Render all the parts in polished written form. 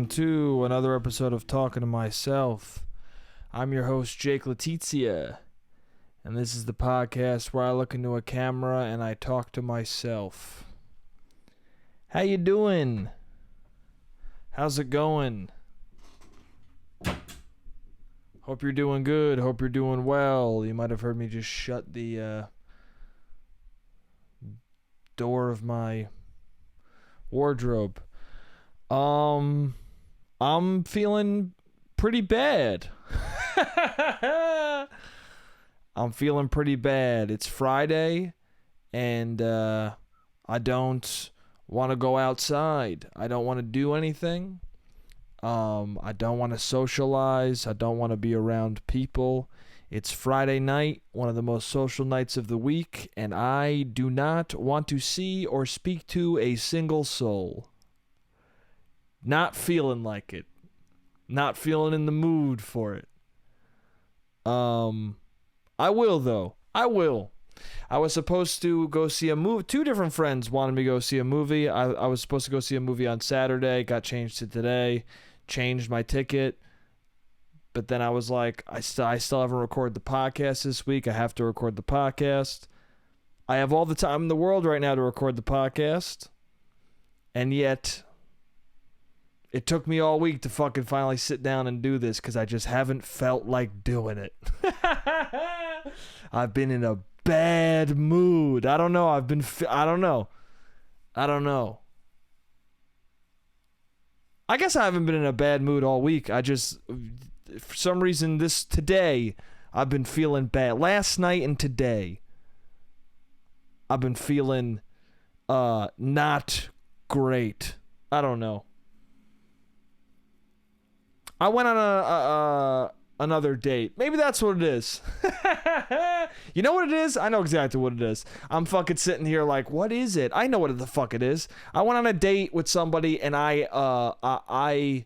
welcome to another episode of Talking to Myself. I'm your host, Jake Letizia, and this is the podcast where I look into a camera and I talk to myself. How you doing? How's it going? Hope you're doing good. Hope you're doing well. You might have heard me just shut the door of my wardrobe. I'm feeling pretty bad. I'm feeling pretty bad. It's Friday, and I don't want to go outside. I don't want to do anything. I don't want to socialize. I don't want to be around people. It's Friday night, one of the most social nights of the week, and I do not want to see or speak to a single soul. Not feeling like it. Not feeling in the mood for it. I will, though. I will. I was supposed to go see a movie. Two different friends wanted me to go see a movie. I was supposed to go see a movie on Saturday. Got changed to today. Changed my ticket. But then I was like, I still haven't recorded the podcast this week. I have to record the podcast. I have all the time in the world right now to record the podcast. And yet, it took me all week to fucking finally sit down and do this because I just haven't felt like doing it. I've been in a bad mood. I don't know. I don't know. I guess I haven't been in a bad mood all week. I just, for some reason, today, I've been feeling bad. Last night and today, I've been feeling not great. I don't know. I went on another date. Maybe that's what it is. You know what it is? I know exactly what it is. I'm fucking sitting here like, what is it? I know what the fuck it is. I went on a date with somebody and I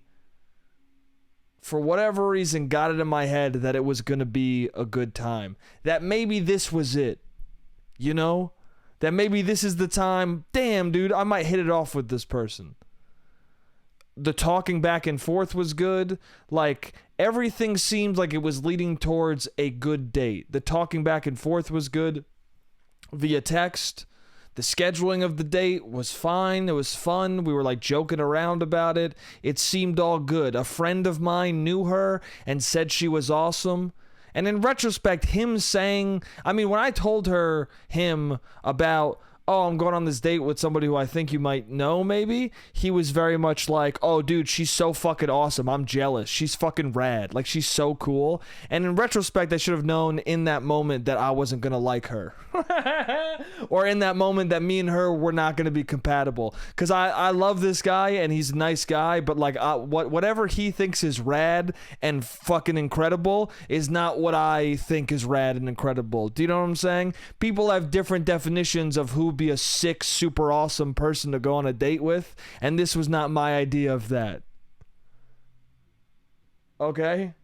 for whatever reason got it in my head that it was going to be a good time. That maybe this was it. You know? That maybe this is the time. Damn, dude, I might hit it off with this person. The talking back and forth was good. Like, everything seemed like it was leading towards a good date. The talking back and forth was good via text. The scheduling of the date was fine. It was fun. We were like joking around about it. It seemed all good. A friend of mine knew her and said she was awesome. And in retrospect, him saying, I mean, when I told him about, oh, I'm going on this date with somebody who I think you might know, maybe, he was very much like, oh, dude, she's so fucking awesome. I'm jealous. She's fucking rad. Like, she's so cool. And in retrospect, I should have known in that moment that I wasn't going to like her. Or in that moment that me and her were not going to be compatible. Because I love this guy, and he's a nice guy, but, like, whatever he thinks is rad and fucking incredible is not what I think is rad and incredible. Do you know what I'm saying? People have different definitions of who be a sick, super awesome person to go on a date with, and this was not my idea of that. Okay?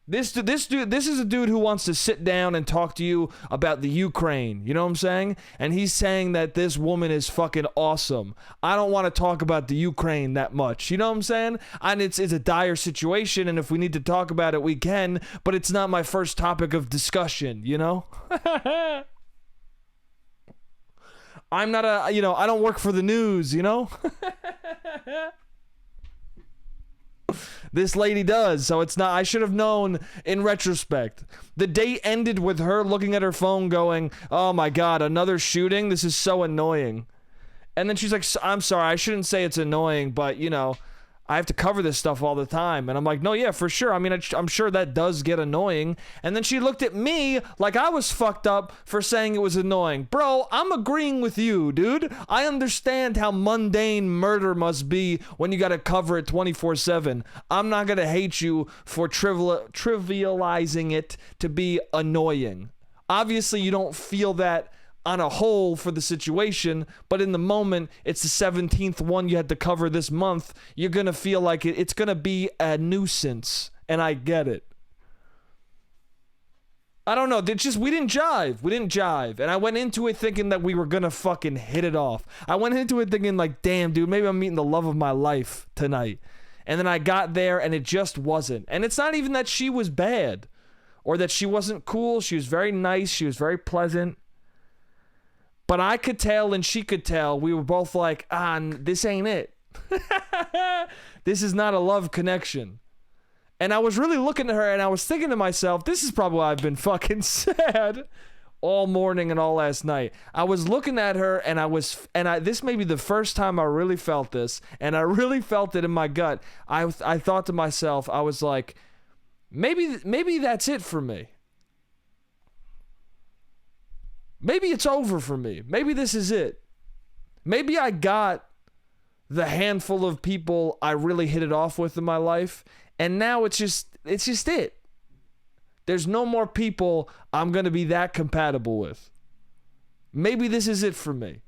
This is a dude who wants to sit down and talk to you about the Ukraine. You know what I'm saying? And he's saying that this woman is fucking awesome. I don't want to talk about the Ukraine that much. You know what I'm saying? And it's a dire situation, and if we need to talk about it, we can, but it's not my first topic of discussion, you know? I'm not I don't work for the news, you know? This lady does, so it's not. I should have known in retrospect. The date ended with her looking at her phone going, oh my god, another shooting? This is so annoying. And then she's like, I'm sorry, I shouldn't say it's annoying, but, I have to cover this stuff all the time. And I'm like, no, yeah, for sure. I mean, I'm sure that does get annoying. And then she looked at me like I was fucked up for saying it was annoying. Bro, I'm agreeing with you, dude. I understand how mundane murder must be when you got to cover it 24/7. I'm not going to hate you for trivializing it to be annoying. Obviously, you don't feel that on a whole for the situation, but in the moment, it's the 17th one you had to cover this month. You're going to feel like it's going to be a nuisance, and I get it. I don't know. We didn't jive. We didn't jive. And I went into it thinking that we were going to fucking hit it off. I went into it thinking like, damn, dude, maybe I'm meeting the love of my life tonight. And then I got there and it just wasn't. And it's not even that she was bad or that she wasn't cool. She was very nice. She was very pleasant. But I could tell and she could tell. We were both like, this ain't it. This is not a love connection. And I was really looking at her and I was thinking to myself, this is probably why I've been fucking sad all morning and all last night. I was looking at her and this may be the first time I really felt this, and I really felt it in my gut. I thought to myself, I was like, maybe that's it for me. Maybe it's over for me. Maybe this is it. Maybe I got the handful of people I really hit it off with in my life, and now it's just it. There's no more people I'm going to be that compatible with. Maybe this is it for me.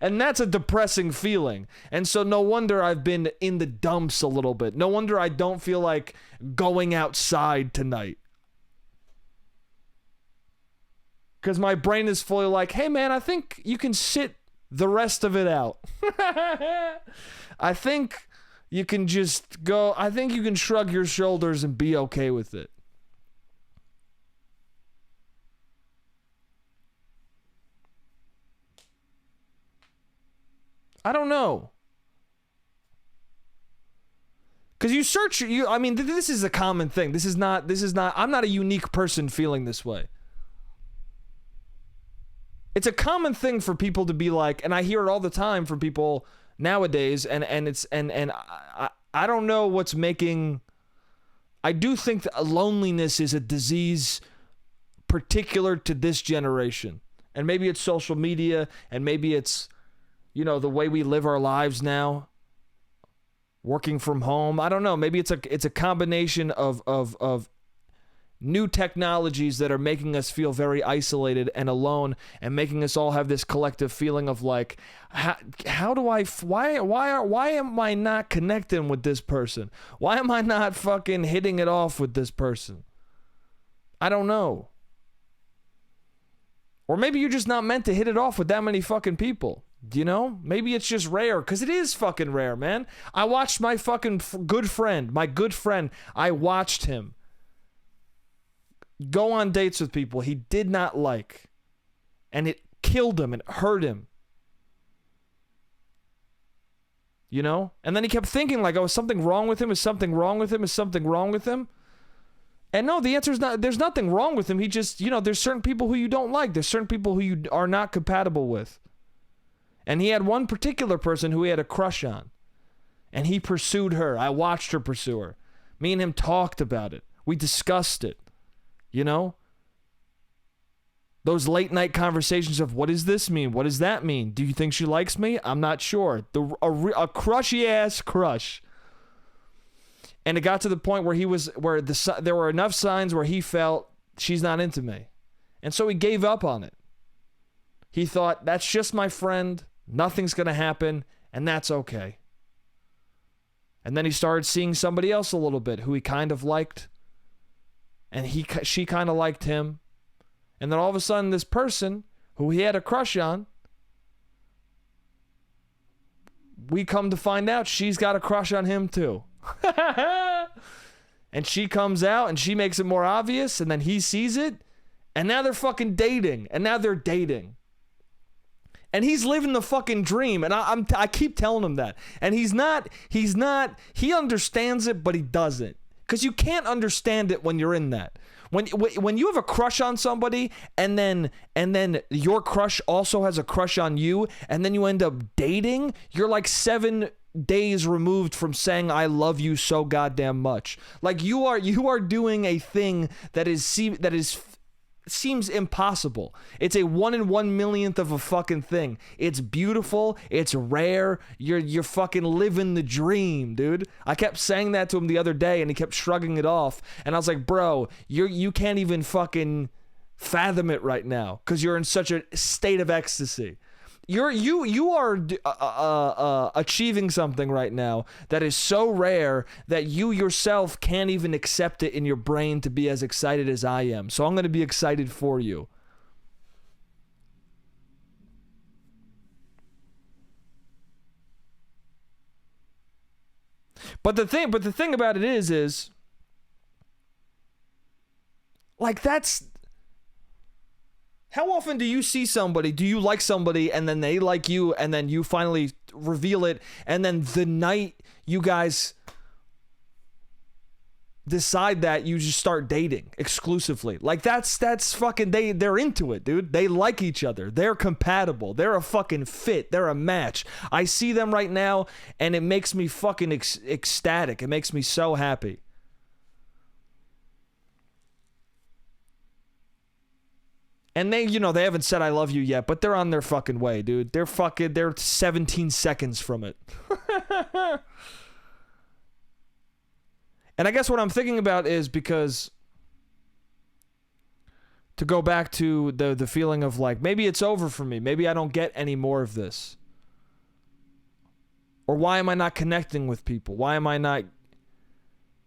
And that's a depressing feeling. And so no wonder I've been in the dumps a little bit. No wonder I don't feel like going outside tonight. Because my brain is fully like, hey man, I think you can sit the rest of it out. I think you can just go, I think you can shrug your shoulders and be okay with it. I don't know. Because I mean, this is a common thing. This is not, I'm not a unique person feeling this way. It's a common thing for people to be like, and I hear it all the time from people nowadays, and I don't know what's making. I do think that loneliness is a disease particular to this generation, and maybe it's social media, and maybe it's, the way we live our lives now, working from home. I don't know. Maybe it's a combination of new technologies that are making us feel very isolated and alone, and making us all have this collective feeling of like, why am I not connecting with this person? Why am I not fucking hitting it off with this person? I don't know. Or maybe you're just not meant to hit it off with that many fucking people. Maybe it's just rare, because it is fucking rare, man. I watched my fucking good friend, I watched him go on dates with people he did not like, and it killed him and hurt him. And then he kept thinking like, oh, is something wrong with him? Is something wrong with him? Is something wrong with him? And no, the answer is not. There's nothing wrong with him. He just, there's certain people who you don't like. There's certain people who you are not compatible with. And he had one particular person who he had a crush on, and he pursued her. I watched her pursue her. Me and him talked about it. We discussed it. Those late night conversations of, what does this mean? What does that mean? Do you think she likes me? I'm not sure. A crushy ass crush. And it got to the point where there were enough signs where he felt, she's not into me. And so he gave up on it. He thought, that's just my friend. Nothing's going to happen, and that's okay. And then he started seeing somebody else a little bit who he kind of liked. And she kind of liked him. And then all of a sudden, this person who he had a crush on, we come to find out she's got a crush on him too. And she comes out and she makes it more obvious, and then he sees it, and now they're fucking dating. And now they're dating. And he's living the fucking dream. And I keep telling him that. And he understands it, but he doesn't. Because you can't understand it when you're in that. When you have a crush on somebody, and then your crush also has a crush on you, and then you end up dating, you're like 7 days removed from saying I love you so goddamn much. Like you are doing a thing that seems impossible. It's a 1 in 1 millionth of a fucking thing. It's beautiful. It's rare. You're fucking living the dream, dude. I kept saying that to him the other day, and he kept shrugging it off. And I was like, bro, you can't even fucking fathom it right now, because you're in such a state of ecstasy. You are achieving something right now that is so rare that you yourself can't even accept it in your brain to be as excited as I am. So I'm going to be excited for you. But the thing about it is like that's. How often do you see somebody, do you like somebody, and then they like you, and then you finally reveal it, and then the night you guys decide that, you just start dating exclusively? Like, that's fucking, they're into it, dude. They like each other. They're compatible. They're a fucking fit. They're a match. I see them right now, and it makes me fucking ecstatic. It makes me so happy. And they, they haven't said I love you yet, but they're on their fucking way, dude. They're 17 seconds from it. And I guess what I'm thinking about is because to go back to the feeling of like, maybe it's over for me. Maybe I don't get any more of this. Or why am I not connecting with people? Why am I not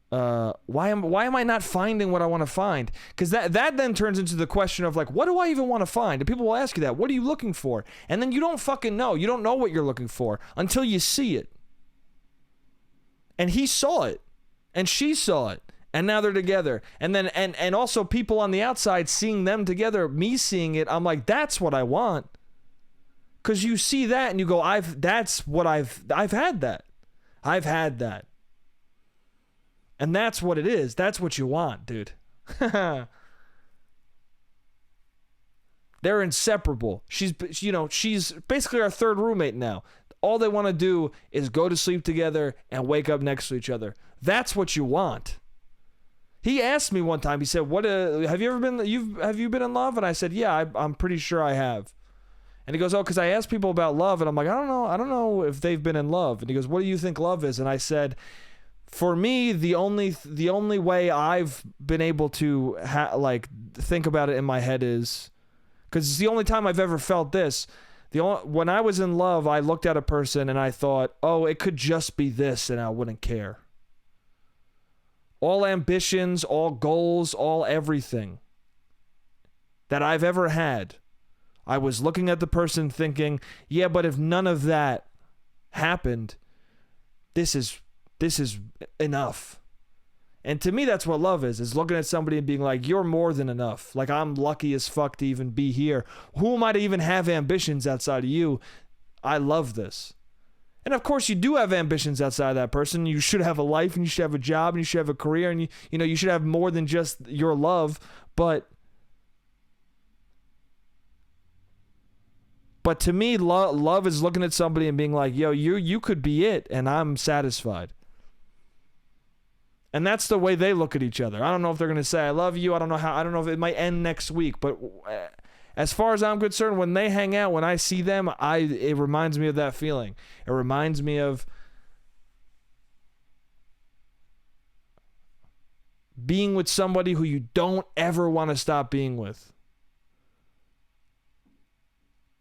why am I not finding what I want to find? Because that then turns into the question of like, what do I even want to find? And people will ask you that. What are you looking for? And then you don't fucking know. You don't know what you're looking for until you see it. And he saw it. And she saw it. And now they're together. And then and also people on the outside seeing them together, me seeing it, I'm like, that's what I want. Because you see that and you go, I've had that. I've had that. And that's what it is. That's what you want, dude. They're inseparable. She's basically our third roommate now. All they want to do is go to sleep together and wake up next to each other. That's what you want. He asked me one time, he said, "What have you been in love?" And I said, "Yeah, I'm pretty sure I have." And he goes, "Oh, because I asked people about love," and I'm like, I don't know if they've been in love. And he goes, "What do you think love is?" And I said, for me, the only way I've been able to think about it in my head is, because it's the only time I've ever felt this. When I was in love, I looked at a person and I thought, oh, it could just be this, and I wouldn't care. All ambitions, all goals, all everything that I've ever had, I was looking at the person thinking, yeah, but if none of that happened, this is enough. And to me, that's what love is looking at somebody and being like, you're more than enough. Like, I'm lucky as fuck to even be here. Who am I to even have ambitions outside of you? I love this. And of course, you do have ambitions outside of that person. You should have a life, and you should have a job, and you should have a career, and you should have more than just your love. But to me, love is looking at somebody and being like, yo, you could be it, and I'm satisfied. And that's the way they look at each other. I don't know if they're going to say, I love you. I don't know if it might end next week. But as far as I'm concerned, when they hang out, when I see them, it reminds me of that feeling. It reminds me of being with somebody who you don't ever want to stop being with.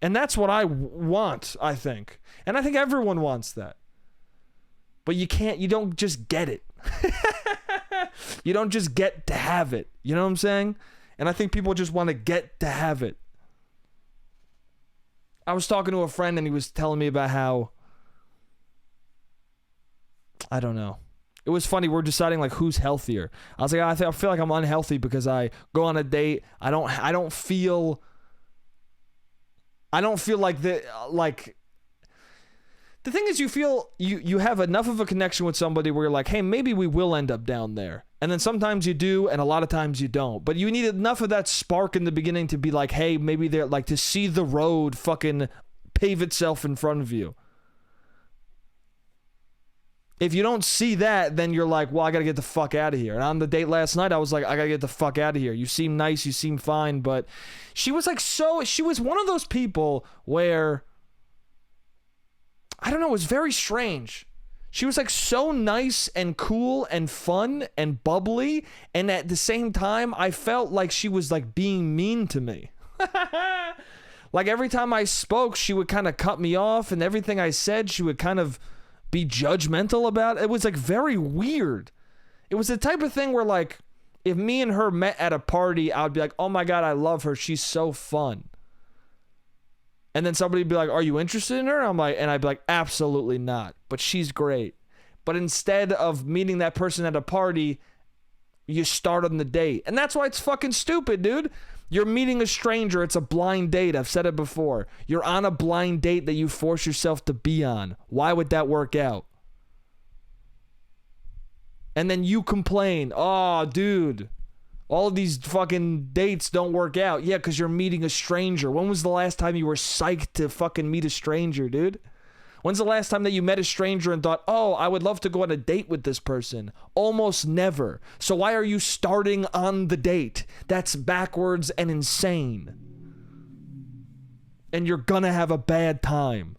And that's what I want, I think. And I think everyone wants that. But you don't just get it. You don't just get to have it. You know what I'm saying? And I think people just want to get to have it. I was talking to a friend and he was telling me about how, I don't know. It was funny. We're deciding like who's healthier. I was like, I feel like I'm unhealthy because I go on a date. I don't feel like the thing is, you feel you have enough of a connection with somebody where you're like, hey, maybe we will end up down there. And then sometimes you do, and a lot of times you don't. But you need enough of that spark in the beginning to be like, hey, maybe they're like, to see the road fucking pave itself in front of you. If you don't see that, then you're like, well, I got to get the fuck out of here. And on the date last night, I was like, I got to get the fuck out of here. You seem nice, you seem fine. But she was like, she was one of those people where, I don't know, it was very strange. She was like so nice and cool and fun and bubbly, and at the same time, I felt like she was like being mean to me. Like every time I spoke, she would kind of cut me off, and everything I said, she would kind of be judgmental about. It was like very weird. It was the type of thing where like, if me and her met at a party, I would be like, oh my God, I love her. She's so fun. And then somebody would be like, are you interested in her? And I'd be like, absolutely not. But she's great. But instead of meeting that person at a party, you start on the date. And that's why it's fucking stupid, dude. You're meeting a stranger. It's a blind date. I've said it before. You're on a blind date that you force yourself to be on. Why would that work out? And then you complain, oh, dude, all of these fucking dates don't work out. Yeah, because you're meeting a stranger. When was the last time you were psyched to fucking meet a stranger, dude? When's the last time that you met a stranger and thought, oh, I would love to go on a date with this person? Almost never. So why are you starting on the date? That's backwards and insane. And you're gonna have a bad time.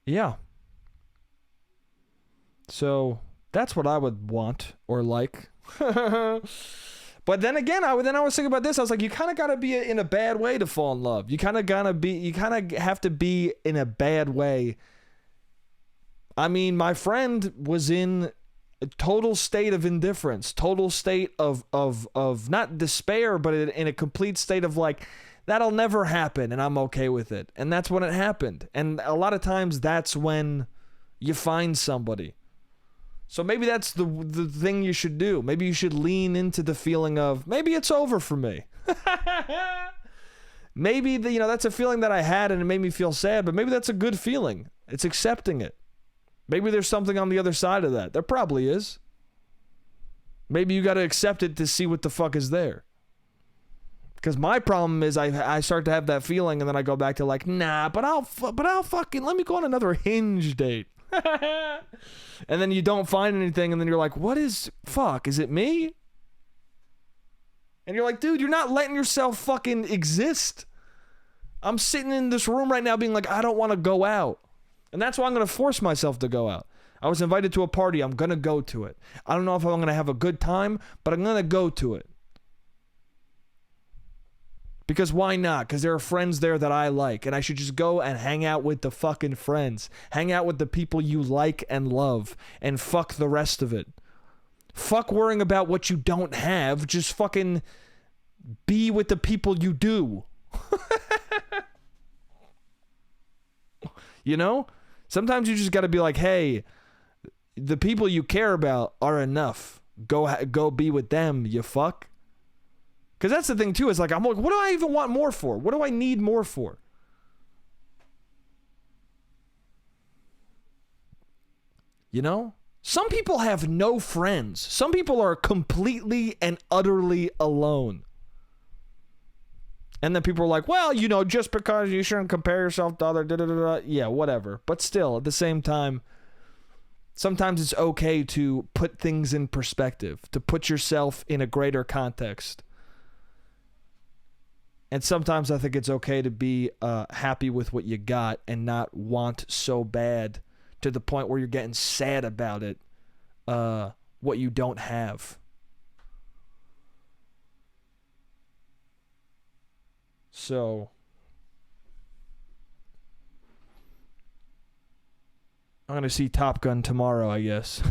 Yeah. So that's what I would want or like. But then again, I was thinking about this. I was like, you kind of got to be in a bad way to fall in love. You kind of have to be in a bad way. I mean, my friend was in a total state of indifference, total state of not despair, but in a complete state of like, that'll never happen and I'm okay with it. And that's when it happened. And a lot of times that's when you find somebody. So maybe that's the thing you should do. Maybe you should lean into the feeling of, maybe it's over for me. Maybe that's a feeling that I had and it made me feel sad, but maybe that's a good feeling. It's accepting it. Maybe there's something on the other side of that. There probably is. Maybe you got to accept it to see what the fuck is there. Because my problem is I start to have that feeling and then I go back to like, nah, but I'll fucking, let me go on another Hinge date. And then you don't find anything and then you're like, is it me? And you're like, dude, you're not letting yourself fucking exist. I'm sitting in this room right now being like, I don't want to go out. And that's why I'm going to force myself to go out. I was invited to a party. I'm going to go to it. I don't know if I'm going to have a good time, but I'm going to go to it. Because why not? Because there are friends there that I like, and I should just go and hang out with the fucking friends. Hang out with the people you like and love, and fuck the rest of it. Fuck worrying about what you don't have. Just fucking be with the people you do. You know? Sometimes you just got to be like, hey, the people you care about are enough. Go be with them, you fuck. Because that's the thing, too. Is like, I'm like, what do I even want more for? What do I need more for? You know? Some people have no friends. Some people are completely and utterly alone. And then people are like, well, just because you shouldn't compare yourself to other da-da-da-da. Yeah, whatever. But still, at the same time, sometimes it's okay to put things in perspective, to put yourself in a greater context. And sometimes I think it's okay to be happy with what you got and not want so bad to the point where you're getting sad about it, what you don't have. So, I'm going to see Top Gun tomorrow, I guess.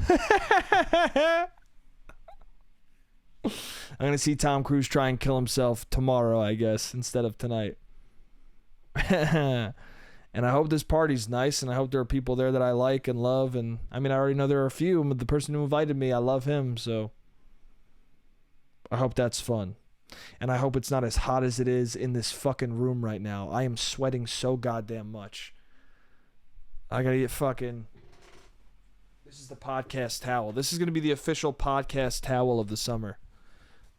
I'm going to see Tom Cruise try and kill himself tomorrow, I guess, instead of tonight. And I hope this party's nice, and I hope there are people there that I like and love. And I mean, I already know there are a few, but the person who invited me, I love him, so I hope that's fun. And I hope it's not as hot as it is in this fucking room right now. I am sweating so goddamn much. I gotta get fucking... This is the podcast towel. This is gonna be the official podcast towel of the summer.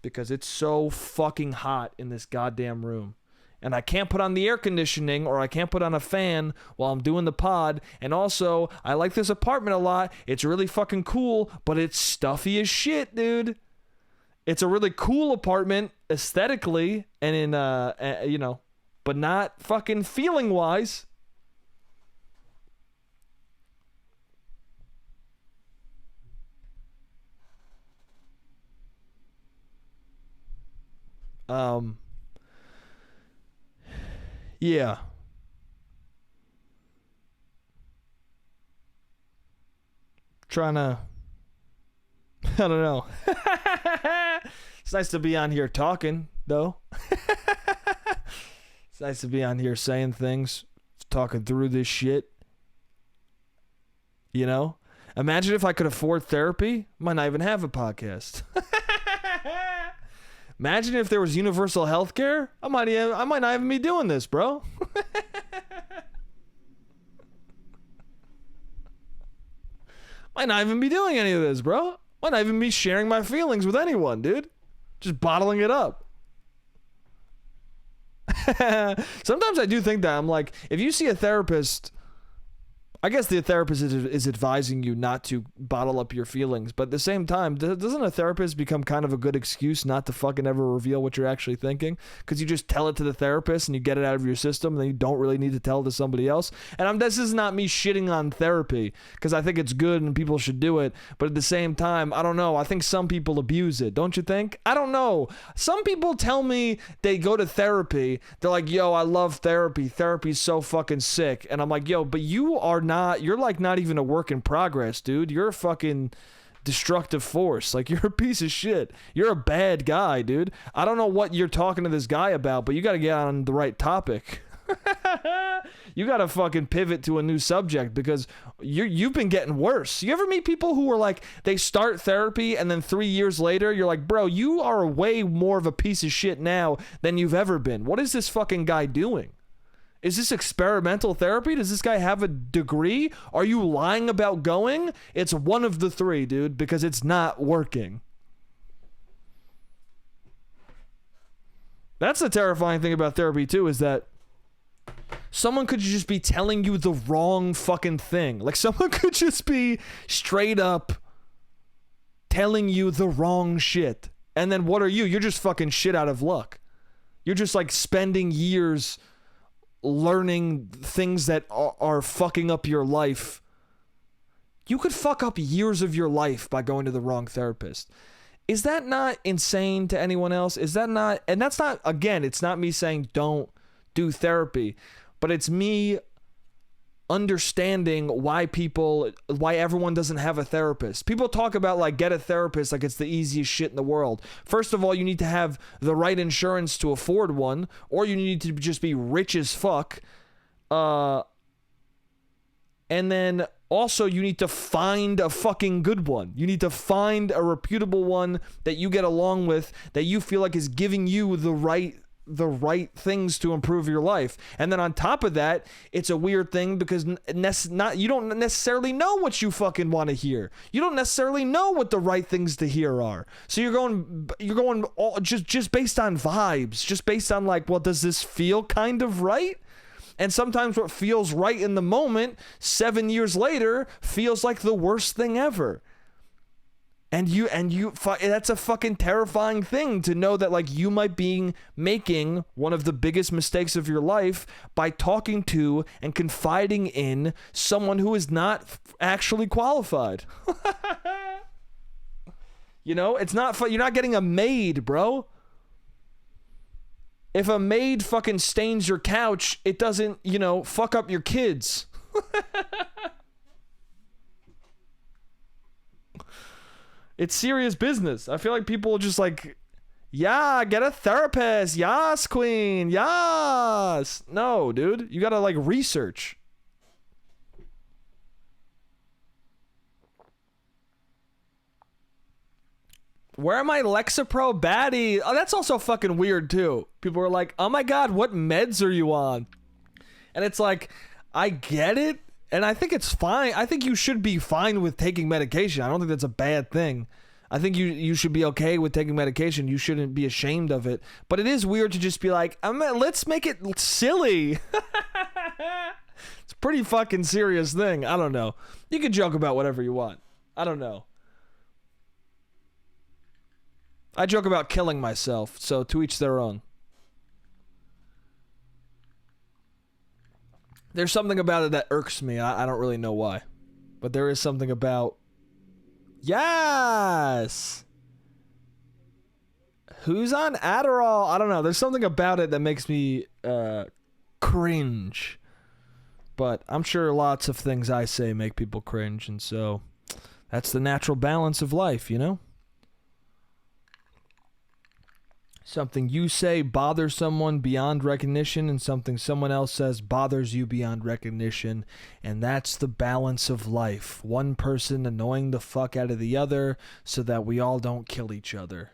Because it's so fucking hot in this goddamn room. And I can't put on the air conditioning or I can't put on a fan while I'm doing the pod. And also, I like this apartment a lot. It's really fucking cool, but it's stuffy as shit, dude. It's a really cool apartment aesthetically and in, but not fucking feeling wise. Yeah. Trying to, I don't know. It's nice to be on here talking, though. It's nice to be on here saying things, talking through this shit. You know? Imagine if I could afford therapy, might not even have a podcast. Imagine if there was universal health care, I might not even be doing this, bro. Might not even be doing any of this, bro. Might not even be sharing my feelings with anyone, dude. Just bottling it up. Sometimes I do think that. I'm like, if you see a therapist, I guess the therapist is advising you not to bottle up your feelings. But at the same time, doesn't a therapist become kind of a good excuse not to fucking ever reveal what you're actually thinking? Because you just tell it to the therapist and you get it out of your system, and then you don't really need to tell it to somebody else. And this is not me shitting on therapy, because I think it's good and people should do it. But at the same time, I don't know. I think some people abuse it. Don't you think? I don't know. Some people tell me they go to therapy. They're like, yo, I love therapy. Therapy's so fucking sick. And I'm like, yo, but you're like not even a work in progress, dude. You're a fucking destructive force. Like, you're a piece of shit. You're a bad guy, dude. I don't know what you're talking to this guy about, but you got to get on the right topic. You got to fucking pivot to a new subject, because you've been getting worse. You ever meet people who are like, they start therapy and then 3 years later, you're like, bro, you are way more of a piece of shit now than you've ever been. What is this fucking guy doing? Is this experimental therapy? Does this guy have a degree? Are you lying about going? It's one of the three, dude, because it's not working. That's the terrifying thing about therapy, too, is that someone could just be telling you the wrong fucking thing. Like, someone could just be straight up telling you the wrong shit. And then what are you? You're just fucking shit out of luck. You're just like spending years learning things that are fucking up your life. You could fuck up years of your life by going to the wrong therapist. Is that not insane to anyone else? Is that not, and that's not, again, it's not me saying don't do therapy, but it's me understanding why everyone doesn't have a therapist. People talk about like, get a therapist like it's the easiest shit in the world. First of all, you need to have the right insurance to afford one, or you need to just be rich as fuck. And then also you need to find a fucking good one. You need to find a reputable one that you get along with, that you feel like is giving you the right things to improve your life. And then on top of that, it's a weird thing because you don't necessarily know what you fucking want to hear. You don't necessarily know what the right things to hear are. So you're going all just based on vibes, just based on like, well, does this feel kind of right? And sometimes what feels right in the moment, 7 years later, feels like the worst thing ever. And that's a fucking terrifying thing to know, that like you might be making one of the biggest mistakes of your life by talking to and confiding in someone who is not actually qualified. You know, it's not you're not getting a maid, bro. If a maid fucking stains your couch, it doesn't, fuck up your kids. It's serious business. I feel like people are just like, yeah, get a therapist. Yes, queen. Yes. No, dude. You gotta like research. Where am I Lexapro baddie? Oh, that's also fucking weird too. People are like, oh my God, what meds are you on? And it's like, I get it. And I think it's fine. I think you should be fine with taking medication. I don't think that's a bad thing. I think you should be okay with taking medication. You shouldn't be ashamed of it. But it is weird to just be like, let's make it silly. It's a pretty fucking serious thing. I don't know. You can joke about whatever you want. I don't know. I joke about killing myself, so to each their own. There's something about it that irks me. I don't really know why. But there is something about... Yes! Who's on Adderall? I don't know. There's something about it that makes me cringe. But I'm sure lots of things I say make people cringe, and so that's the natural balance of life, you know? Something you say bothers someone beyond recognition, and something someone else says bothers you beyond recognition, and that's the balance of life. One person annoying the fuck out of the other so that we all don't kill each other.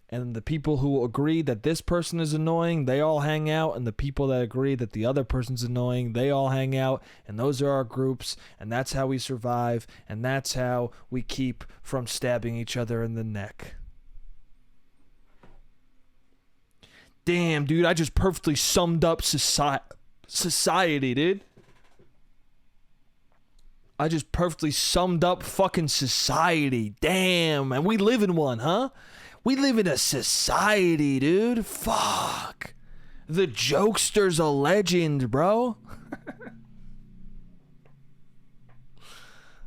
And the people who agree that this person is annoying, they all hang out, and the people that agree that the other person's annoying, they all hang out, and those are our groups, and that's how we survive, and that's how we keep from stabbing each other in the neck. Damn, dude, I just perfectly summed up society, dude. I just perfectly summed up fucking society. Damn, and we live in one, huh? We live in a society, dude. Fuck. The jokester's a legend, bro.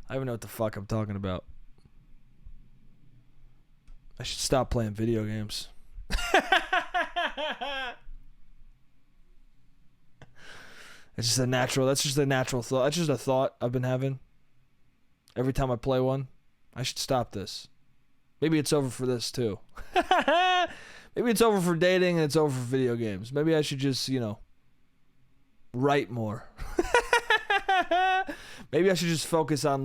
I don't even know what the fuck I'm talking about. I should stop playing video games. That's just a natural thought. That's just a thought I've been having. Every time I play one, I should stop this. Maybe it's over for this too. Maybe it's over for dating and it's over for video games. Maybe I should just, write more. Maybe I should just focus on,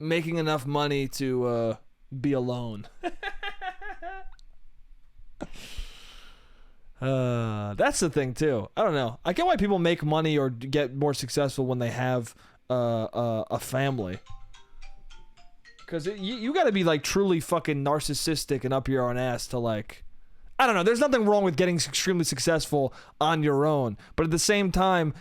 making enough money to be alone. That's the thing too. I don't know. I get why people make money or get more successful when they have a family. Because you got to be truly fucking narcissistic and up your own ass to I don't know. There's nothing wrong with getting extremely successful on your own, but at the same time,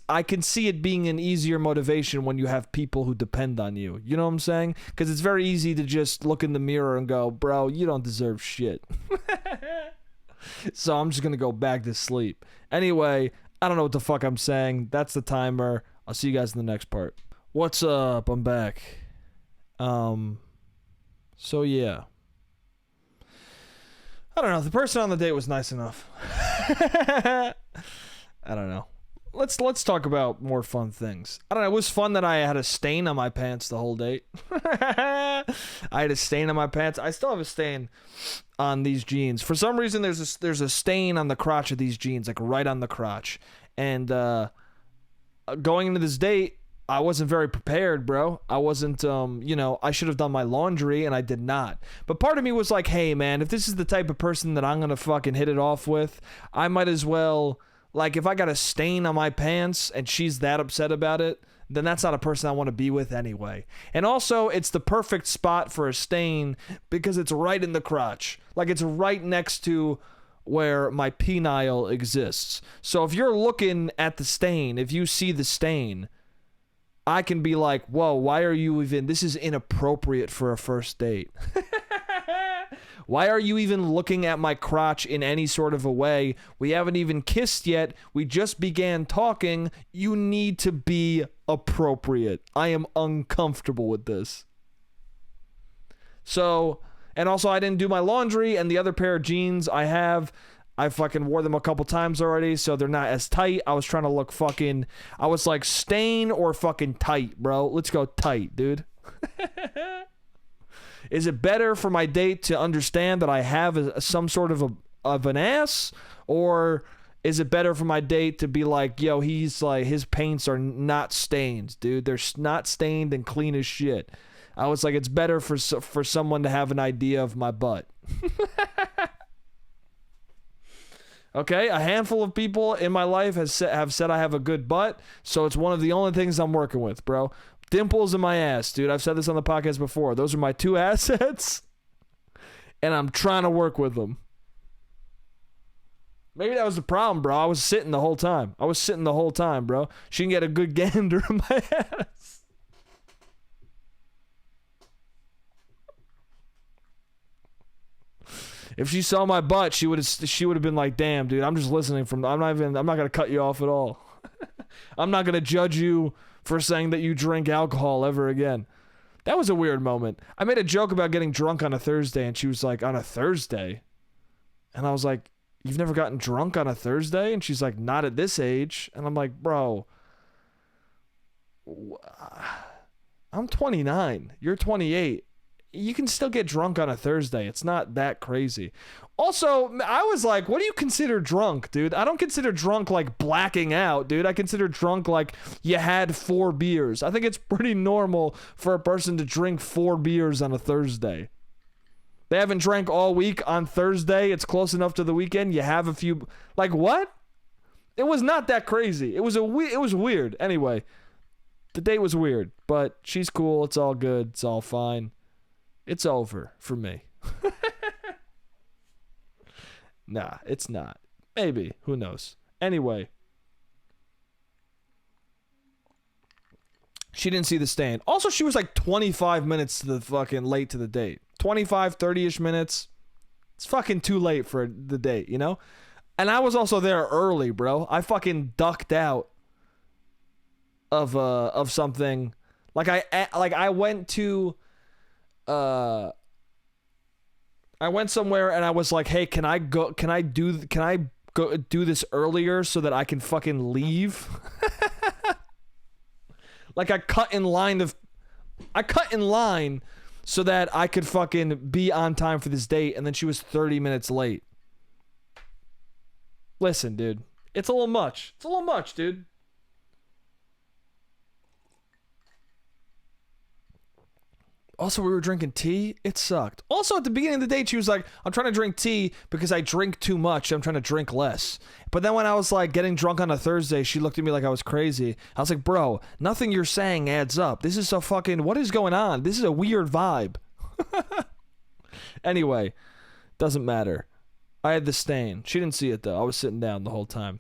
I can see it being an easier motivation when you have people who depend on you. You know what I'm saying? Because it's very easy to just look in the mirror and go, bro, you don't deserve shit. So I'm just gonna go back to sleep. Anyway, I don't know what the fuck I'm saying. That's the timer. I'll see you guys in the next part. What's up? I'm back. So yeah. I don't know. The person on the date was nice enough. I don't know. Let's talk about more fun things. I don't know. It was fun that I had a stain on my pants the whole date. I had a stain on my pants. I still have a stain on these jeans. For some reason, there's a stain on the crotch of these jeans, right on the crotch. And going into this date, I wasn't very prepared, bro. I wasn't, I should have done my laundry, and I did not. But part of me was like, hey, man, if this is the type of person that I'm going to fucking hit it off with, I might as well, if I got a stain on my pants and she's that upset about it, then that's not a person I want to be with anyway. And also, it's the perfect spot for a stain because it's right in the crotch. It's right next to where my penile exists. So if you're looking at the stain, if you see the stain, I can be like, whoa, why are you even... This is inappropriate for a first date. Why are you even looking at my crotch in any sort of a way? We haven't even kissed yet. We just began talking. You need to be appropriate. I am uncomfortable with this. So, and also I didn't do my laundry, and the other pair of jeans I fucking wore them a couple times already, so they're not as tight. I was trying to look I was like, stain or fucking tight, bro. Let's go tight, dude. Is it better for my date to understand that I have some sort of an ass? Or is it better for my date to be like, yo, he's his paints are not stained, dude. They're not stained and clean as shit. I was like, it's better for someone to have an idea of my butt. Okay, a handful of people in my life have said I have a good butt, so it's one of the only things I'm working with, bro. Dimples in my ass, dude. I've said this on the podcast before. Those are my two assets, and I'm trying to work with them. Maybe that was the problem, bro. I was sitting the whole time. Bro. She can get a good gander in my ass. If she saw my butt, she would have been like, damn, dude, I'm just listening I'm not going to cut you off at all. I'm not going to judge you for saying that you drink alcohol ever again. That was a weird moment. I made a joke about getting drunk on a Thursday, and she was like, on a Thursday? And I was like, you've never gotten drunk on a Thursday? And she's like, not at this age. And I'm like, bro, I'm 29. You're 28. You can still get drunk on a Thursday. It's not that crazy. Also, I was like, what do you consider drunk, dude? I don't consider drunk like blacking out, dude. I consider drunk like you had 4 beers. I think it's pretty normal for a person to drink 4 beers on a Thursday. They haven't drank all week on Thursday. It's close enough to the weekend. You have a few. Like, what? It was not that crazy. It was weird. Anyway, the date was weird, but she's cool. It's all good. It's all fine. It's over for me. Nah, it's not. Maybe. Who knows? Anyway. She didn't see the stain. Also, she was like 25 minutes to the fucking late to the date. 25, 30-ish minutes. It's fucking too late for the date, you know? And I was also there early, bro. I fucking ducked out of something. I went to I went somewhere and I was like, "Hey, can I go do this earlier so that I can fucking leave?" Like I cut in line so that I could fucking be on time for this date, and then she was 30 minutes late. Listen, dude. It's a little much. It's a little much, dude. Also, we were drinking tea. It sucked. Also, at the beginning of the date, she was like, I'm trying to drink tea because I drink too much. I'm trying to drink less. But then when I was like getting drunk on a Thursday, she looked at me like I was crazy. I was like, bro, nothing you're saying adds up. This is so fucking, what is going on? This is a weird vibe. Anyway, doesn't matter. I had the stain. She didn't see it though. I was sitting down the whole time.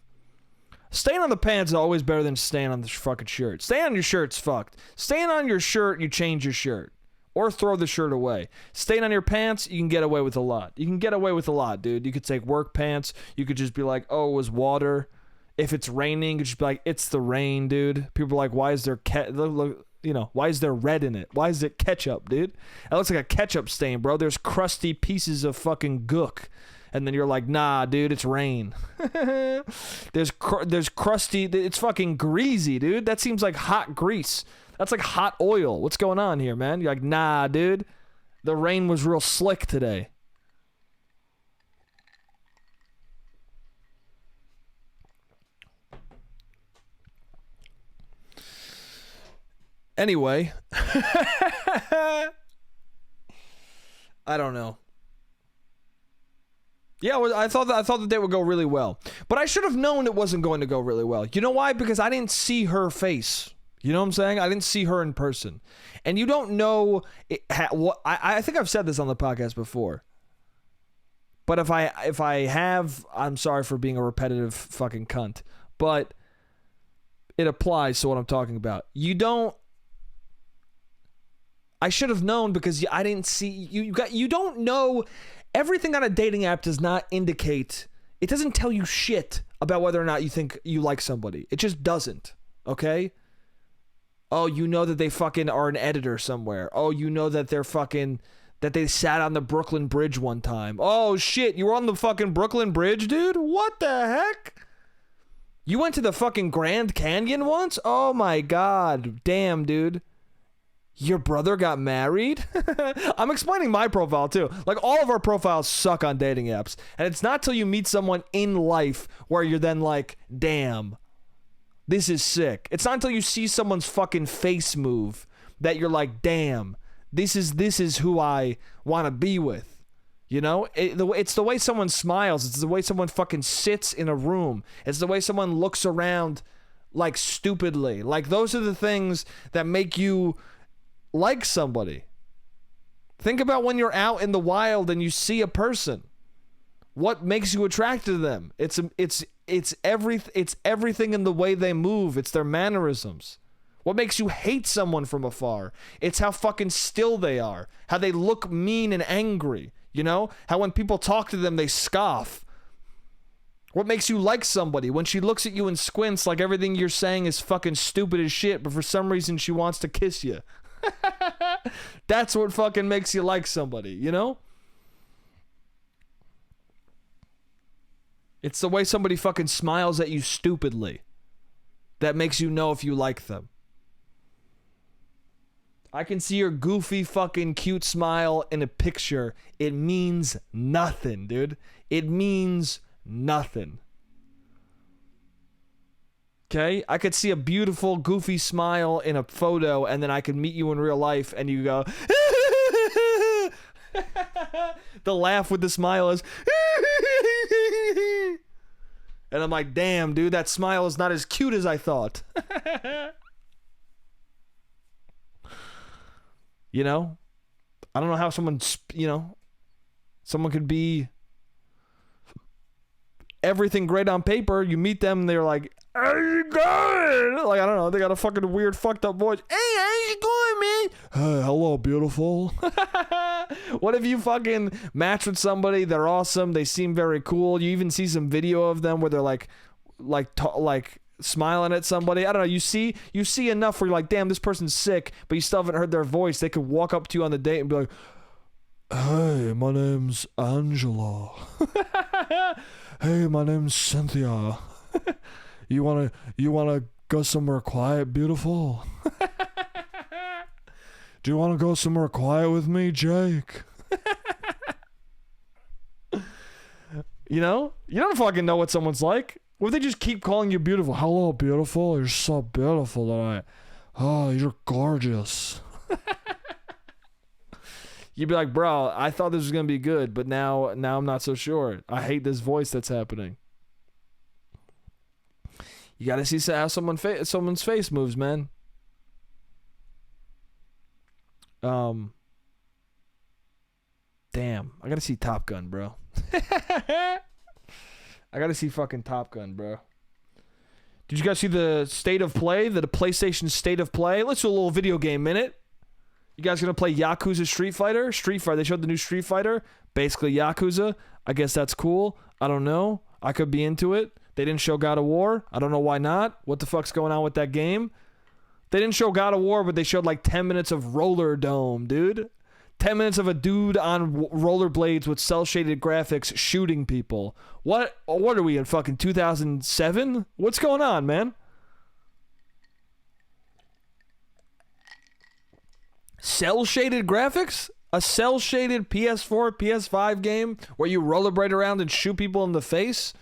Stain on the pants is always better than stain on the fucking shirt. Stain on your shirt's fucked. Stain on your shirt, you change your shirt. Or throw the shirt away. Stain on your pants, you can get away with a lot. You can get away with a lot, dude. You could take work pants. You could just be like, oh, it was water. If it's raining, you could just be like, it's the rain, dude. People are like, why is there why is there red in it? Why is it ketchup, dude? It looks like a ketchup stain, bro. There's crusty pieces of fucking gook. And then you're like, nah, dude, it's rain. There's crusty, it's fucking greasy, dude. That seems like hot grease. That's like hot oil. What's going on here, man? You're like, nah, dude. The rain was real slick today. Anyway. I don't know. Yeah, I thought that they would go really well. But I should have known it wasn't going to go really well. You know why? Because I didn't see her face. You know what I'm saying? I didn't see her in person. And you don't know I think I've said this on the podcast before. But if I have, I'm sorry for being a repetitive fucking cunt. But it applies to what I'm talking about. I should have known because I didn't see you don't know. Everything on a dating app does not indicate, it doesn't tell you shit about whether or not you think you like somebody. It just doesn't. Okay? Oh, you know that they fucking are an editor somewhere. Oh, you know that that they sat on the Brooklyn Bridge one time. Oh, shit, you were on the fucking Brooklyn Bridge, dude? What the heck? You went to the fucking Grand Canyon once? Oh, my God. Damn, dude. Your brother got married? I'm explaining my profile, too. Like, all of our profiles suck on dating apps. And it's not till you meet someone in life where you're then like, damn. This is sick. It's not until you see someone's fucking face move that you're like, damn, this is who I want to be with. You know? It's the way someone smiles. It's the way someone fucking sits in a room. It's the way someone looks around like stupidly. Like those are the things that make you like somebody. Think about when you're out in the wild and you see a person. What makes you attracted to them? It's everything in the way they move. It's their mannerisms. What makes you hate someone from afar? It's how fucking still they are. How they look mean and angry. You know? How when people talk to them, they scoff. What makes you like somebody? When she looks at you and squints like everything you're saying is fucking stupid as shit, but for some reason she wants to kiss you. That's what fucking makes you like somebody, you know? It's the way somebody fucking smiles at you stupidly that makes you know if you like them. I can see your goofy fucking cute smile in a picture. It means nothing, dude. It means nothing. Okay? I could see a beautiful goofy smile in a photo, and then I could meet you in real life and you go the laugh with the smile is and I'm like, damn, dude, that smile is not as cute as I thought. You know? I don't know how someone could be everything great on paper. You meet them and they're like, how's it going? Like, I don't know. They got a fucking weird fucked up voice. Hey, how's it going, man? Hello, beautiful. What if you fucking match with somebody? They're awesome. They seem very cool. You even see some video of them where they're like smiling at somebody. I don't know. You see enough where you're like, damn, this person's sick, but you still haven't heard their voice. They could walk up to you on the date and be like, hey, my name's Angela. Hey, my name's Cynthia. You wanna go somewhere quiet, beautiful? Do you want to go somewhere quiet with me, Jake? You know? You don't fucking know what someone's like. What if they just keep calling you beautiful? Hello, beautiful. You're so beautiful tonight. Oh, you're gorgeous. You'd be like, bro, I thought this was going to be good, but now I'm not so sure. I hate this voice that's happening. You got to see how someone's face moves, man. Damn, I got to see Top Gun, bro. I got to see fucking Top Gun, bro. Did you guys see the state of play, the PlayStation state of play? Let's do a little video game minute. You guys gonna play Yakuza Street Fighter? Street Fighter. They showed the new Street Fighter. Basically Yakuza. I guess that's cool. I don't know. I could be into it. They didn't show God of War. I don't know why not. What the fuck's going on with that game? They didn't show God of War, but they showed like 10 minutes of Roller Dome, dude. 10 minutes of a dude on rollerblades with cel-shaded graphics shooting people. What are we in fucking 2007? What's going on, man? Cel-shaded graphics? A cel-shaded PS4, PS5 game where you rollerblade around and shoot people in the face?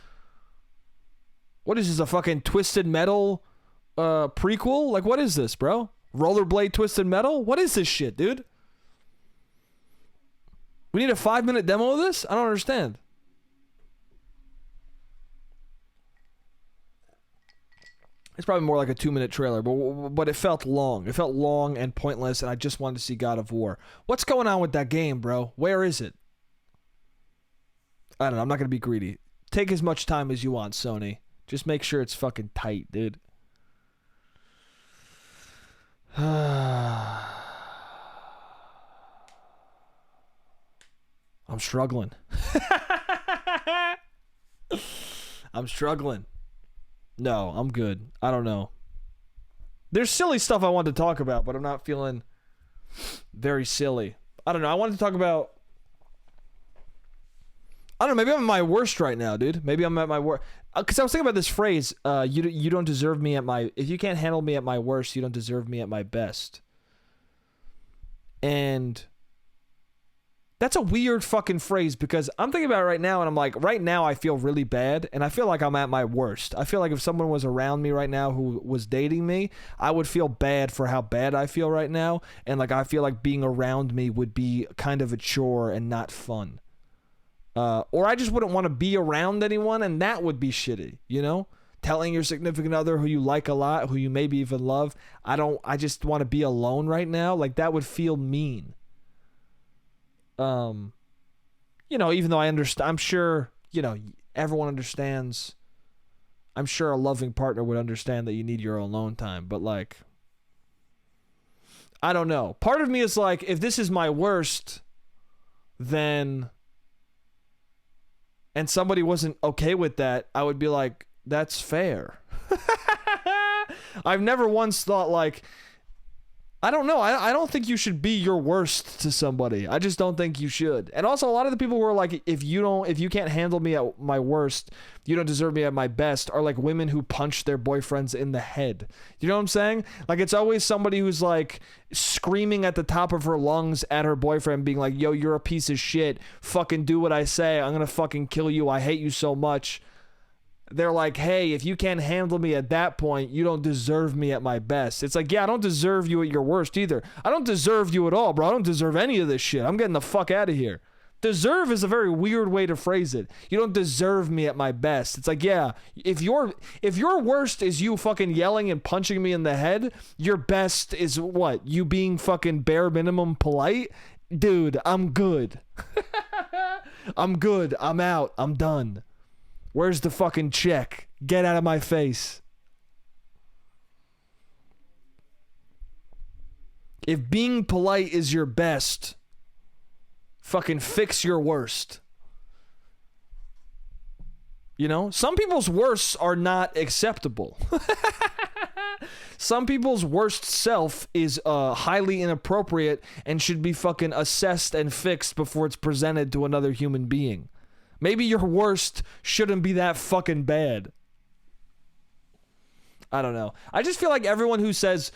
What is this, a fucking Twisted Metal prequel? Like, what is this, bro? Rollerblade Twisted Metal? What is this shit, dude? We need a 5-minute demo of this? I don't understand. It's probably more like a 2-minute trailer, but it felt long. It felt long and pointless, and I just wanted to see God of War. What's going on with that game, bro? Where is it? I don't know. I'm not going to be greedy. Take as much time as you want, Sony. Just make sure it's fucking tight, dude. I'm struggling. I'm struggling. No, I'm good. I don't know. There's silly stuff I want to talk about, but I'm not feeling very silly. I don't know. I wanted to talk about... I don't know. Maybe I'm at my worst right now, dude. Maybe I'm at my worst. Because I was thinking about this phrase, you don't deserve me at my... If you can't handle me at my worst, you don't deserve me at my best. And... that's a weird fucking phrase because I'm thinking about it right now and I'm like, right now I feel really bad and I feel like I'm at my worst. I feel like if someone was around me right now who was dating me, I would feel bad for how bad I feel right now. And like, I feel like being around me would be kind of a chore and not fun. Or I just wouldn't want to be around anyone and that would be shitty, you know? Telling your significant other who you like a lot, who you maybe even love, I just want to be alone right now. Like that would feel mean. You know, even though I understand, I'm sure, you know, everyone understands. I'm sure a loving partner would understand that you need your alone time, but like, I don't know. Part of me is like, if this is my worst, then and somebody wasn't okay with that, I would be like, that's fair. I've never once thought like, I don't know. I don't think you should be your worst to somebody. I just don't think you should. And also, a lot of the people who are like, if you can't handle me at my worst, you don't deserve me at my best, are like women who punch their boyfriends in the head. You know what I'm saying? Like, it's always somebody who's like screaming at the top of her lungs at her boyfriend, being like, yo, you're a piece of shit. Fucking do what I say. I'm gonna fucking kill you. I hate you so much. They're like, hey, if you can't handle me at that point, you don't deserve me at my best. It's like, yeah, I don't deserve you at your worst either. I don't deserve you at all, bro. I don't deserve any of this shit. I'm getting the fuck out of here. Deserve is a very weird way to phrase it. You don't deserve me at my best. It's like, yeah, if your worst is you fucking yelling and punching me in the head, your best is what? You being fucking bare minimum polite? Dude, I'm good. I'm good. I'm out. I'm done. Where's the fucking check? Get out of my face. If being polite is your best, fucking fix your worst. You know? Some people's worsts are not acceptable. Some people's worst self is highly inappropriate and should be fucking assessed and fixed before it's presented to another human being. Maybe your worst shouldn't be that fucking bad. I don't know. I just feel like everyone who says,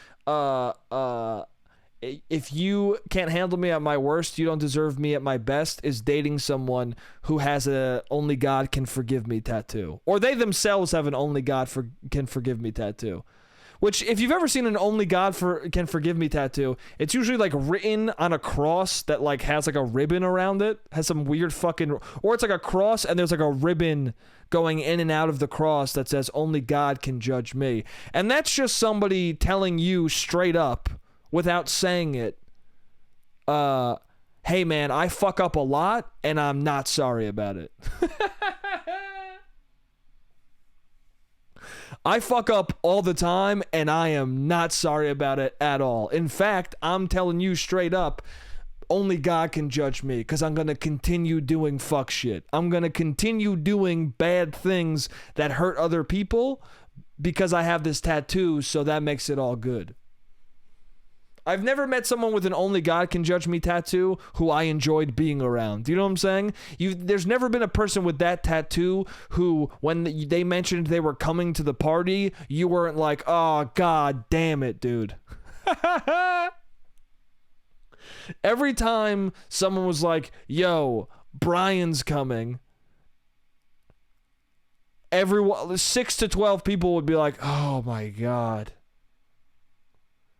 if you can't handle me at my worst, you don't deserve me at my best, is dating someone who has a only God can forgive me tattoo. Or they themselves have an only God can forgive me tattoo. Which, if you've ever seen an only God can forgive me tattoo, it's usually like written on a cross that like has like a ribbon around it, has some weird fucking, or it's like a cross and there's like a ribbon going in and out of the cross that says only God can judge me. And that's just somebody telling you straight up without saying it, hey man, I fuck up a lot and I'm not sorry about it. I fuck up all the time, and I am not sorry about it at all. In fact, I'm telling you straight up, only God can judge me, because I'm going to continue doing fuck shit. I'm going to continue doing bad things that hurt other people because I have this tattoo, so that makes it all good. I've never met someone with an only God can judge me tattoo who I enjoyed being around. Do you know what I'm saying? There's never been a person with that tattoo who, when they mentioned they were coming to the party, you weren't like, oh, God damn it, dude. Every time someone was like, yo, Brian's coming, everyone, 6 to 12 people would be like, oh, my God.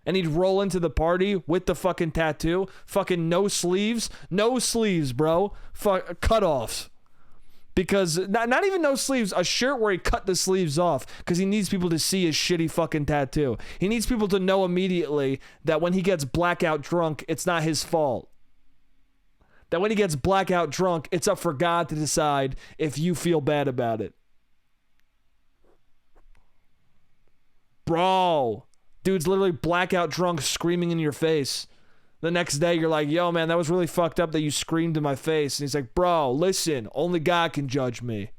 And he'd roll into the party with the fucking tattoo. Fucking no sleeves. No sleeves, bro. Cut-offs. Because, not even no sleeves, a shirt where he cut the sleeves off. Because he needs people to see his shitty fucking tattoo. He needs people to know immediately that when he gets blackout drunk, it's not his fault. That when he gets blackout drunk, it's up for God to decide if you feel bad about it. Bro. Dude's literally blackout drunk, screaming in your face. The next day, you're like, yo, man, that was really fucked up that you screamed in my face. And he's like, bro, listen, only God can judge me.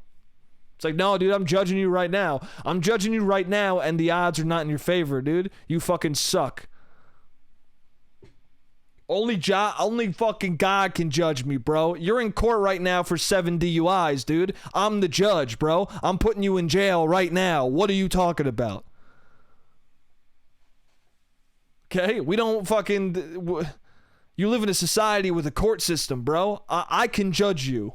It's like, no, dude, I'm judging you right now. I'm judging you right now, and the odds are not in your favor, dude. You fucking suck. Only fucking God can judge me, bro. You're in court right now for 7 DUIs, dude. I'm the judge, bro. I'm putting you in jail right now. What are you talking about? Okay, we don't fucking... You live in a society with a court system, bro. I can judge you.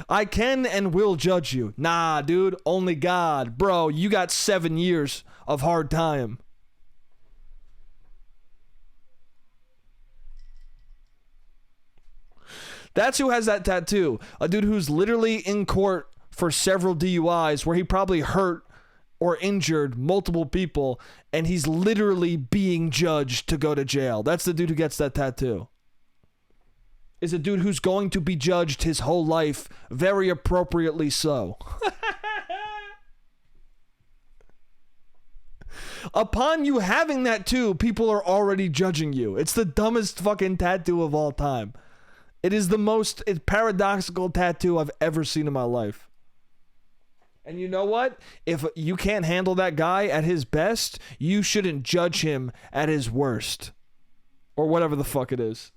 I can and will judge you. Nah, dude, only God. Bro, you got 7 years of hard time. That's who has that tattoo. A dude who's literally in court for several DUIs where he probably hurt or injured multiple people, and he's literally being judged to go to jail. That's the dude who gets that tattoo. Is a dude who's going to be judged his whole life, very appropriately so. Upon you having that too, people are already judging you. It's the dumbest fucking tattoo of all time. It is the most paradoxical tattoo I've ever seen in my life. And you know what? If you can't handle that guy at his best, you shouldn't judge him at his worst. Or whatever the fuck it is.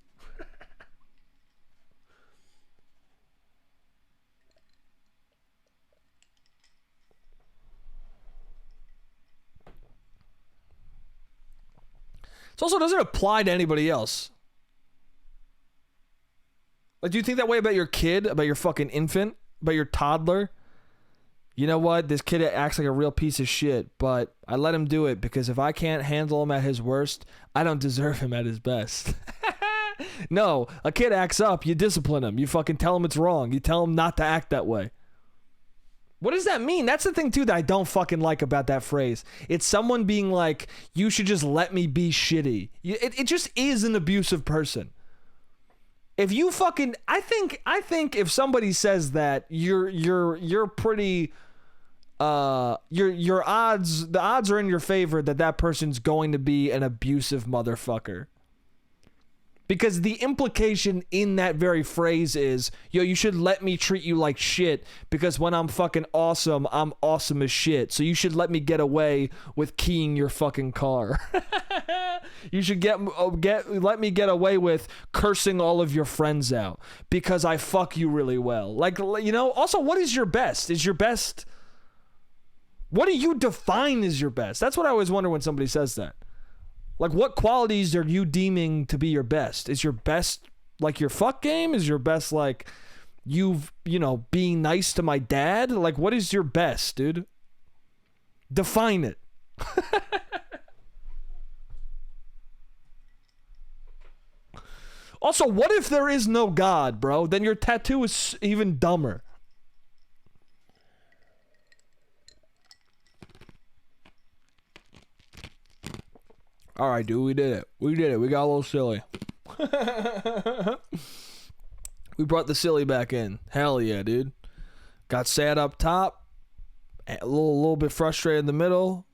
It also doesn't apply to anybody else. Like, do you think that way about your kid, about your fucking infant, about your toddler? You know what? This kid acts like a real piece of shit, but I let him do it because if I can't handle him at his worst, I don't deserve him at his best. No, a kid acts up, you discipline him. You fucking tell him it's wrong. You tell him not to act that way. What does that mean? That's the thing, too, that I don't fucking like about that phrase. It's someone being like, you should just let me be shitty. It just is an abusive person. If you fucking, I think if somebody says that, you're pretty, the odds are in your favor that person's going to be an abusive motherfucker. Because the implication in that very phrase is, yo, you should let me treat you like shit because when I'm fucking awesome, I'm awesome as shit. So you should let me get away with keying your fucking car. You should let me get away with cursing all of your friends out because I fuck you really well. Like, you know, also, what is your best? Is your best... What do you define as your best? That's what I always wonder when somebody says that. Like, what qualities are you deeming to be your best? Is your best, like, your fuck game? Is your best, like, you know, being nice to my dad? Like, what is your best, dude? Define it. Also, what if there is no God, bro? Then your tattoo is even dumber. All right, dude, we did it. We got a little silly. We brought the silly back in. Hell yeah, dude. Got sad up top. A little bit frustrated in the middle.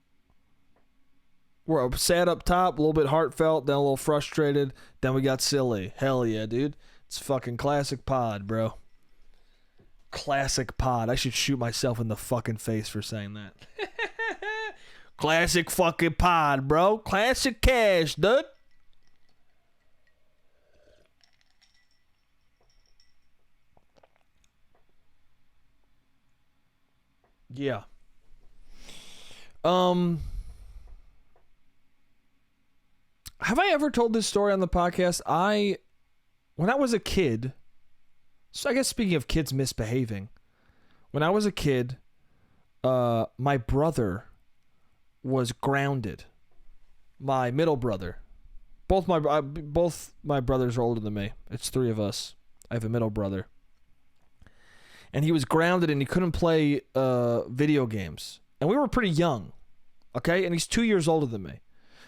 We're sad up top, a little bit heartfelt, then a little frustrated. Then we got silly. Hell yeah, dude. It's fucking classic pod, bro. Classic pod. I should shoot myself in the fucking face for saying that. Classic fucking pod, bro. Classic cash, dude. Yeah. Have I ever told this story on the podcast? When I was a kid, so I guess speaking of kids misbehaving, when I was a kid, my brother was grounded. My middle brother. Both my brothers are older than me. It's three of us. I have a middle brother. And he was grounded and he couldn't play video games. And we were pretty young. Okay? And he's 2 years older than me.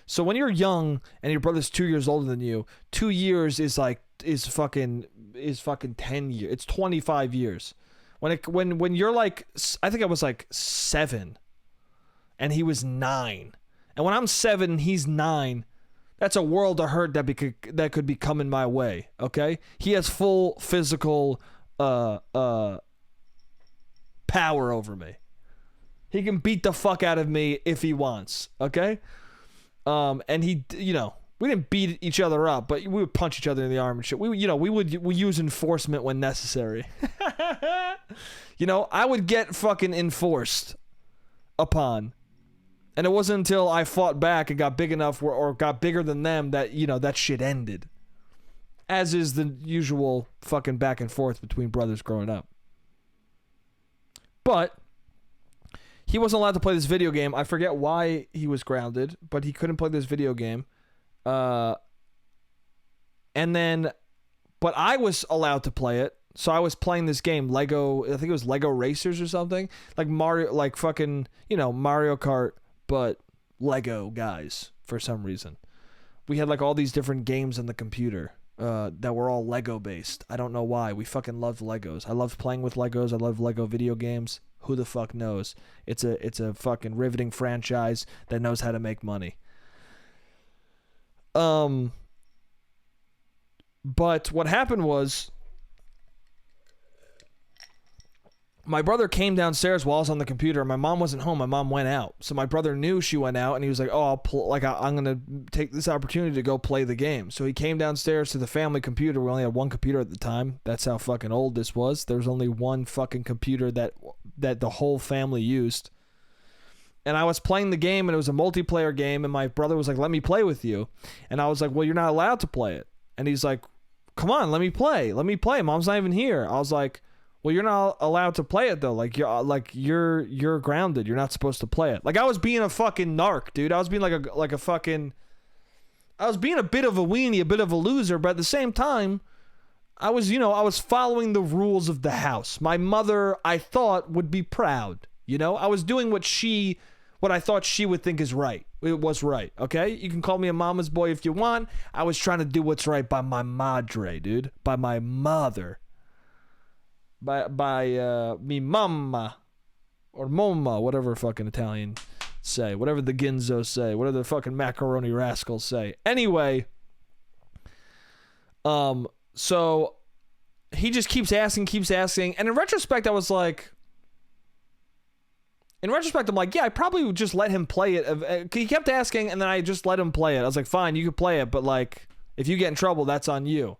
So when you're young and your brother's 2 years older than you, 2 years is fucking 10 years. It's 25 years. When you're like, I think I was like 7 and he was 9. And when I'm 7 and he's 9, that's a world of hurt that could be coming my way, okay? He has full physical power over me. He can beat the fuck out of me if he wants, okay? And he, you know, we didn't beat each other up, but we would punch each other in the arm and shit. We would use enforcement when necessary. You know, I would get fucking enforced upon. And it wasn't until I fought back and got big enough or got bigger than them that, you know, that shit ended. As is the usual fucking back and forth between brothers growing up. But he wasn't allowed to play this video game. I forget why he was grounded, but he couldn't play this video game. And then, but I was allowed to play it. So I was playing this game, Lego, I think it was Lego Racers or something. Like Mario, like fucking, you know, Mario Kart, but Lego guys for some reason. We had like all these different games on the computer that were all Lego based. I don't know why. We fucking loved Legos. I loved playing with Legos. I love Lego video games. Who the fuck knows? It's a fucking riveting franchise that knows how to make money. But what happened was my brother came downstairs while I was on the computer. My mom wasn't home. My mom went out. So my brother knew she went out, and he was like, oh, I'm going to take this opportunity to go play the game. So he came downstairs to the family computer. We only had one computer at the time. That's how fucking old this was. There was only one fucking computer that the whole family used. And I was playing the game, and it was a multiplayer game, and my brother was like, let me play with you. And I was like, well, you're not allowed to play it. And he's like, come on, let me play. Let me play. Mom's not even here. I was like, well, you're not allowed to play it though. Like you're grounded. You're not supposed to play it. Like I was being a fucking narc, dude. I was being I was being a bit of a weenie, a bit of a loser, but at the same time, I was following the rules of the house. My mother, I thought, would be proud. I was doing what I thought she would think is right. It was right, okay? You can call me a mama's boy if you want. I was trying to do what's right by my madre, dude. By my mother. By mi mamma. Or momma, whatever fucking Italian say. Whatever the Ginzo say. Whatever the fucking macaroni rascals say. Anyway. So he just keeps asking. And in retrospect, I was like... I'm like, yeah, I probably would just let him play it. He kept asking, and then I just let him play it. I was like, fine, you can play it, but like, if you get in trouble, that's on you.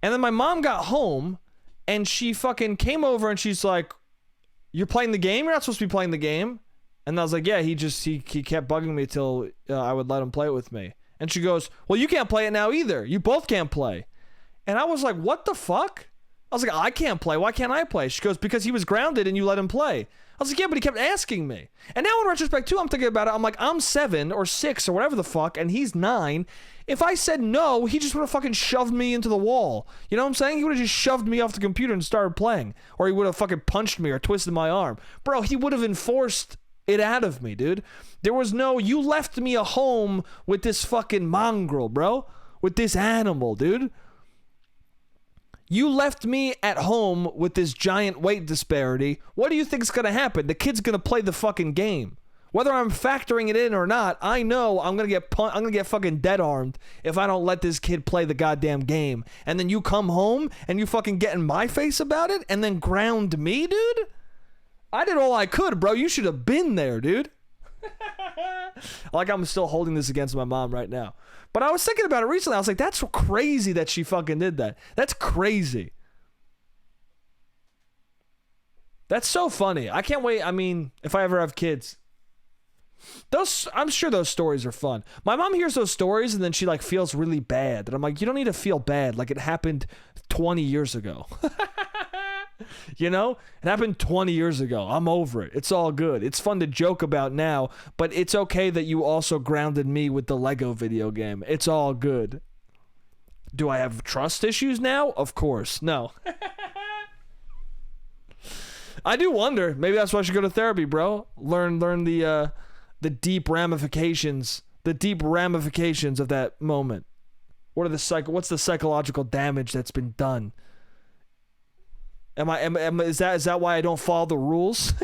And then my mom got home, and she fucking came over, and she's like, you're playing the game? You're not supposed to be playing the game. And I was like, yeah, he kept bugging me till I would let him play it with me. And she goes, well, you can't play it now either. You both can't play. And I was like, what the fuck? I was like, I can't play. Why can't I play? She goes, because he was grounded and you let him play. I was like, yeah, but he kept asking me. And now in retrospect, too, I'm thinking about it. I'm like, I'm 7 or 6 or whatever the fuck, and he's 9. If I said no, he just would have fucking shoved me into the wall. You know what I'm saying? He would have just shoved me off the computer and started playing. Or he would have fucking punched me or twisted my arm. Bro, he would have enforced it out of me, dude. There was no, you left me a home with this fucking mongrel, bro. With this animal, dude. You left me at home with this giant weight disparity. What do you think is going to happen? The kid's going to play the fucking game. Whether I'm factoring it in or not, I know I'm going to get fucking dead armed if I don't let this kid play the goddamn game. And then you come home and you fucking get in my face about it and then ground me, dude? I did all I could, bro. You should have been there, dude. Like I'm still holding this against my mom right now. But I was thinking about it recently. I was like, that's crazy that she fucking did that. That's crazy. That's so funny. I can't wait. I mean, if I ever have kids, I'm sure those stories are fun. My mom hears those stories and then she like feels really bad. And I'm like, you don't need to feel bad. Like it happened 20 years ago. You know, it happened 20 years ago. I'm over it. It's all good. It's fun to joke about now, but it's okay that you also grounded me with the Lego video game. It's all good. Do I have trust issues now? Of course. No. I do wonder. Maybe that's why I should go to therapy, bro. Learn the deep ramifications. The deep ramifications of that moment. What's the psychological damage that's been done? Is that why I don't follow the rules?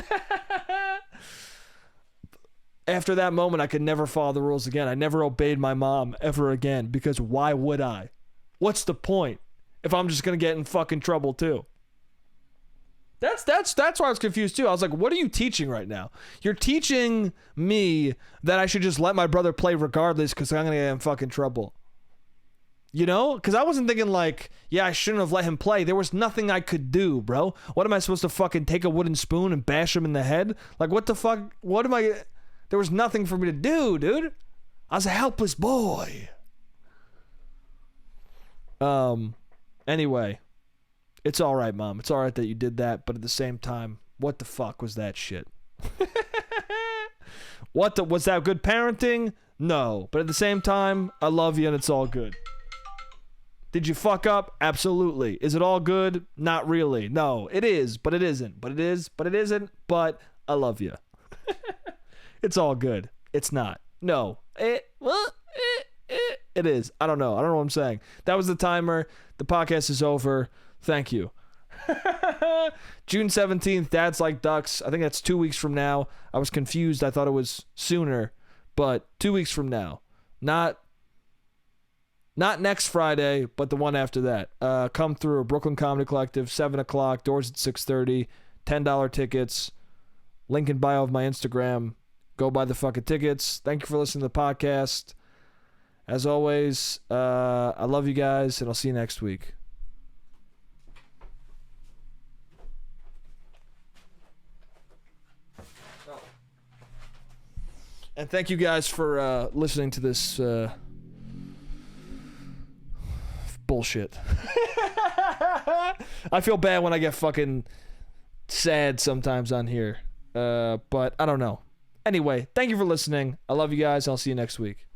After that moment, I could never follow the rules again. I never obeyed my mom ever again because why would I? What's the point if I'm just gonna get in fucking trouble too? That's why I was confused too. I was like, what are you teaching right now? You're teaching me that I should just let my brother play regardless because I'm gonna get in fucking trouble. You know? Because I wasn't thinking like, yeah, I shouldn't have let him play. There was nothing I could do, bro. What am I supposed to fucking take a wooden spoon and bash him in the head? Like, what the fuck? There was nothing for me to do, dude. I was a helpless boy. Anyway. It's alright, Mom. It's alright that you did that, but at the same time, what the fuck was that shit? Was that good parenting? No. But at the same time, I love you and it's all good. Did you fuck up? Absolutely. Is it all good? Not really. No, it is, but it isn't. But it is, but it isn't. But I love you. It's all good. It's not. No. It is. I don't know. I don't know what I'm saying. That was the timer. The podcast is over. Thank you. June 17th, Dads Like Ducks. I think that's 2 weeks from now. I was confused. I thought it was sooner, but 2 weeks from now. Not Not next Friday, but the one after that. Come through. Brooklyn Comedy Collective, 7 o'clock. Doors at 6:30. $10 tickets. Link in bio of my Instagram. Go buy the fucking tickets. Thank you for listening to the podcast. As always, I love you guys, and I'll see you next week. And thank you guys for listening to this bullshit. I feel bad when I get fucking sad sometimes on here. But I don't know. Anyway, thank you for listening. I love you guys. I'll see you next week.